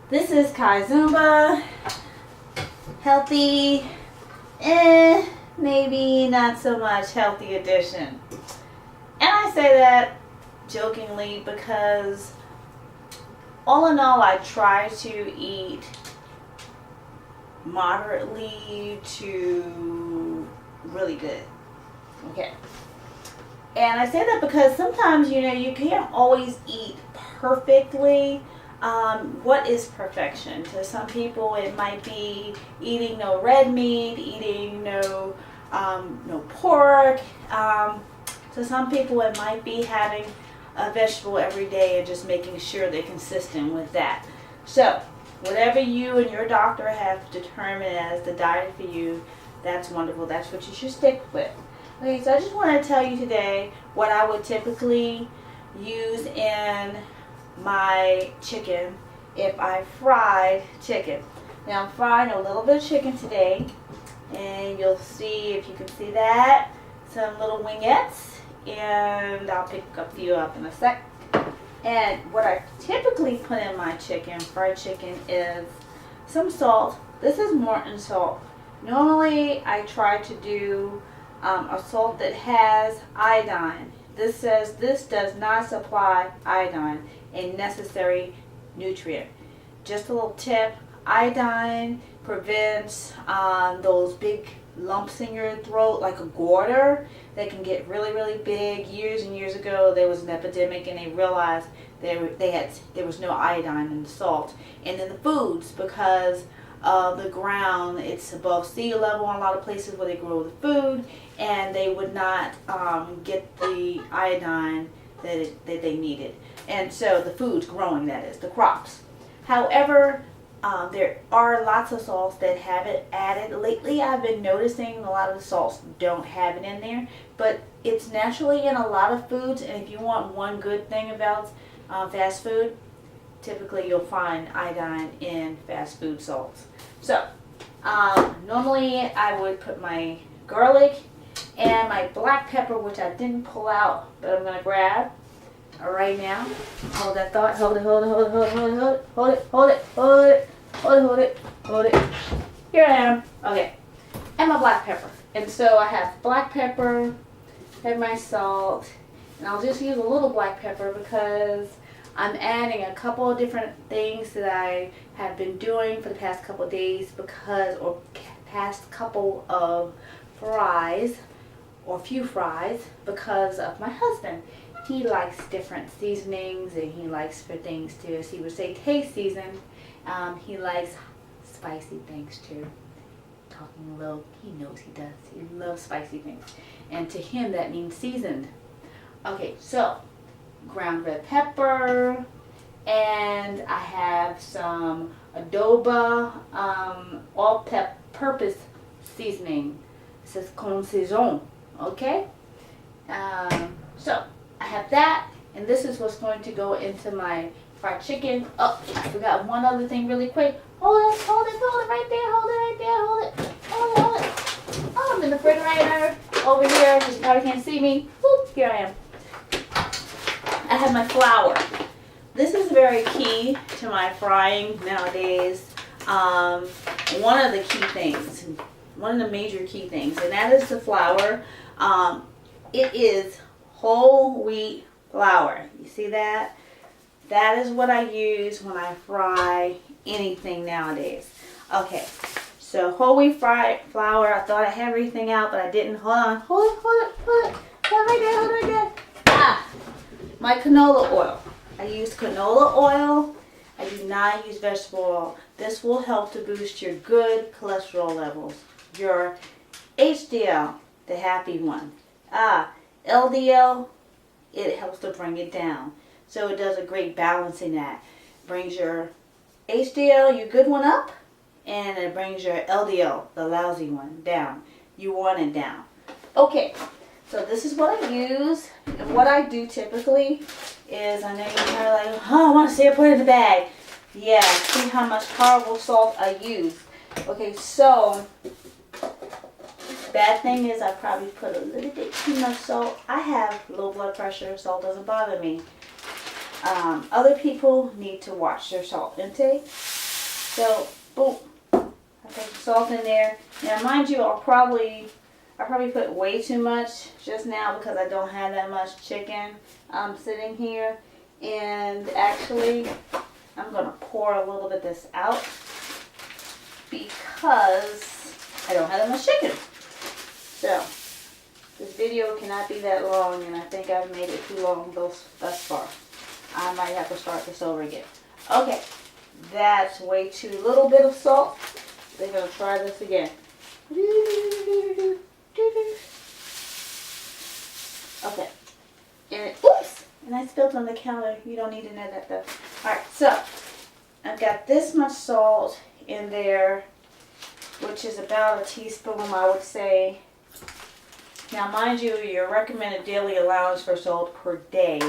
This is Kai Zumba. Healthy, maybe not so much healthy edition. And I say that jokingly because all in all, I try to eat moderately to really good. Okay. And I say that because sometimes, you can't always eat perfectly. What is perfection? To some people, it might be eating no red meat, eating no pork. To some people, it might be having a vegetable every day and just making sure they're consistent with that. So, whatever you and your doctor have determined as the diet for you, that's wonderful. That's what you should stick with. Okay, so I just want to tell you today what I would typically use in my chicken if I fried chicken. Now I'm frying a little bit of chicken today, and you'll see, if you can see that, some little wingettes, and I'll pick a few up in a sec. And what I typically put in my chicken, fried chicken, is some salt. This is Morton salt. Normally I try to do a salt that has iodine. This says this does not supply iodine, a necessary nutrient. Just a little tip, iodine prevents those big lumps in your throat, like a goiter, that can get really, really big. Years and years ago, there was an epidemic, and they realized there was no iodine in the salt and in the foods because of the ground. It's above sea level in a lot of places where they grow the food, and they would not get the iodine that they needed. And so the food's growing, that is, the crops. However, there are lots of salts that have it added. Lately, I've been noticing a lot of the salts don't have it in there, but it's naturally in a lot of foods. And if you want one good thing about fast food, typically you'll find iodine in fast food salts. So, normally I would put my garlic and my black pepper, which I didn't pull out, but I'm going to grab right now. Hold that thought. Hold it. Here I am. Okay. And my black pepper. And so I have black pepper, have my salt, and I'll just use a little black pepper because I'm adding a couple of different things that I have been doing for the past couple of days or past couple of fries, or few fries, because of my husband. He likes different seasonings, and he likes for things to, as he would say, taste seasoned. He likes spicy things too. Talking low, he knows he does. He loves spicy things. And to him, that means seasoned. Okay, so ground red pepper, and I have some adobo all-purpose seasoning. It says con saison, okay? So I have that, and this is what's going to go into my fried chicken. Oh, I forgot one other thing really quick. Hold it right there, hold it. Oh, I'm in the refrigerator over here, because you probably can't see me. Whoop, here I am. I have my flour. This is very key to my frying nowadays. One of the key things, one of the major key things, and that is the flour. It is whole wheat flour. You see that? That is what I use when I fry anything nowadays. Okay, so whole wheat flour. I thought I had everything out, but I didn't. Hold on. Hold it. Hold right there. My canola oil. I use canola oil. I do not use vegetable oil. This will help to boost your good cholesterol levels. Your HDL, the happy one. LDL, it helps to bring it down. So it does a great balancing act. Brings your HDL, your good one, up, and it brings your LDL, the lousy one, down. You want it down. Okay, so this is what I use. And what I do typically is, I know you're kind of like, oh, I want to see it put it in the bag. Yeah, see how much horrible salt I use. Okay, so bad thing is I probably put a little bit too much salt. I have low blood pressure. Salt doesn't bother me. Other people need to watch their salt intake. So, boom. I put the salt in there. Now, mind you, I probably put way too much just now because I don't have that much chicken sitting here. And actually, I'm going to pour a little bit of this out because I don't have that much chicken. So, this video cannot be that long, and I think I've made it too long thus far. I might have to start this over again. Okay, that's way too little bit of salt. We're going to try this again. Okay. And oops! And I spilled on the counter. You don't need to know that though. Alright, so I've got this much salt in there, which is about a teaspoon, I would say. Now, mind you, your recommended daily allowance for salt per day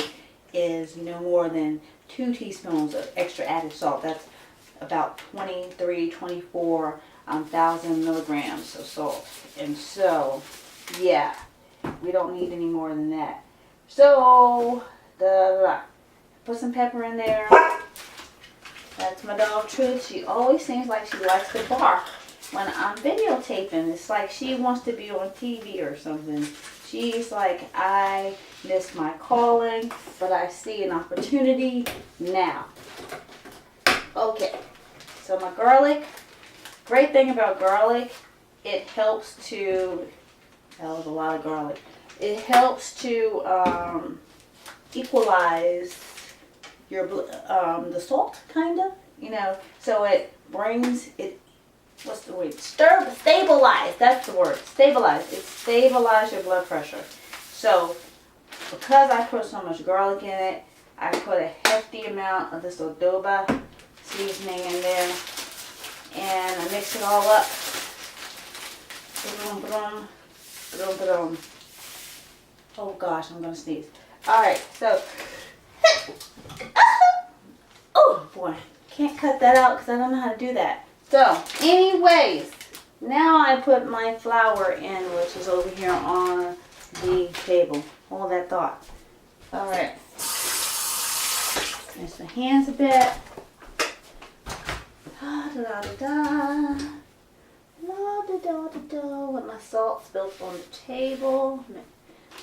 is no more than 2 teaspoons of extra added salt. That's about 24,000 milligrams of salt. And so, yeah, we don't need any more than that. So, put some pepper in there. That's my dog Truth. She always seems like she likes to bark when I'm videotaping. It's like she wants to be on TV or something. She's like, I missed my calling, but I see an opportunity now. Okay, so my garlic. Great thing about garlic, it helps to, that was a lot of garlic. It helps to equalize your the salt, kind of, you know. So it brings it. What's the word? Stabilize. That's the word. Stabilize. It stabilizes your blood pressure. So because I put so much garlic in it, I put a hefty amount of this adobo seasoning in there, and I mix it all up. Boom, boom, boom, boom. Oh gosh, I'm gonna sneeze. All right, so oh boy, can't cut that out because I don't know how to do that. So, anyways, now I put my flour in, which is over here on the table. Hold that thought. All right. Rinse my hands a bit. Da da da da. La da da da da. With my salt spilled on the table.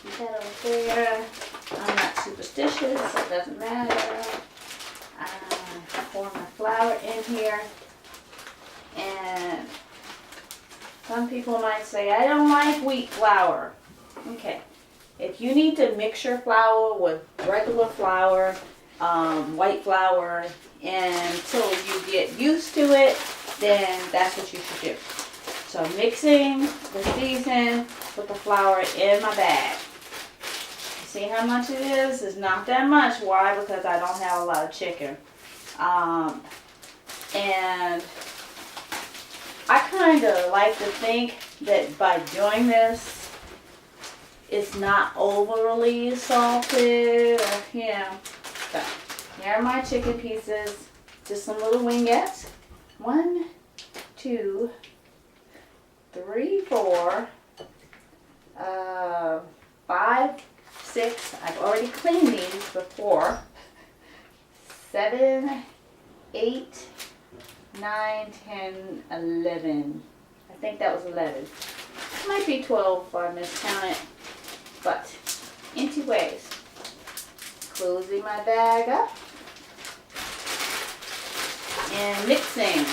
Put that over there. I'm not superstitious, so it doesn't matter. I pour my flour in here. And some people might say, I don't like wheat flour. Okay. If you need to mix your flour with regular flour, white flour, until you get used to it, then that's what you should do. So mixing the season with the flour in my bag. See how much it is? It's not that much. Why? Because I don't have a lot of chicken. And I kind of like to think that by doing this, it's not overly salted, or, you know. So, here are my chicken pieces. Just some little wingettes. 1, 2, 3, 4, 5, 6. I've already cleaned these before. 7, 8, 9, 10, 11. I think that was 11. It might be 12 if I miscount it. But, anyways, closing my bag up and mixing.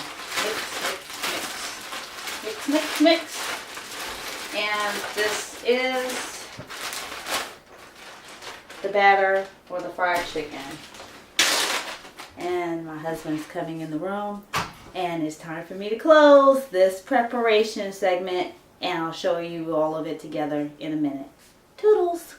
Mix. And this is the batter for the fried chicken. And my husband's coming in the room, and it's time for me to close this preparation segment, and I'll show you all of it together in a minute. Toodles!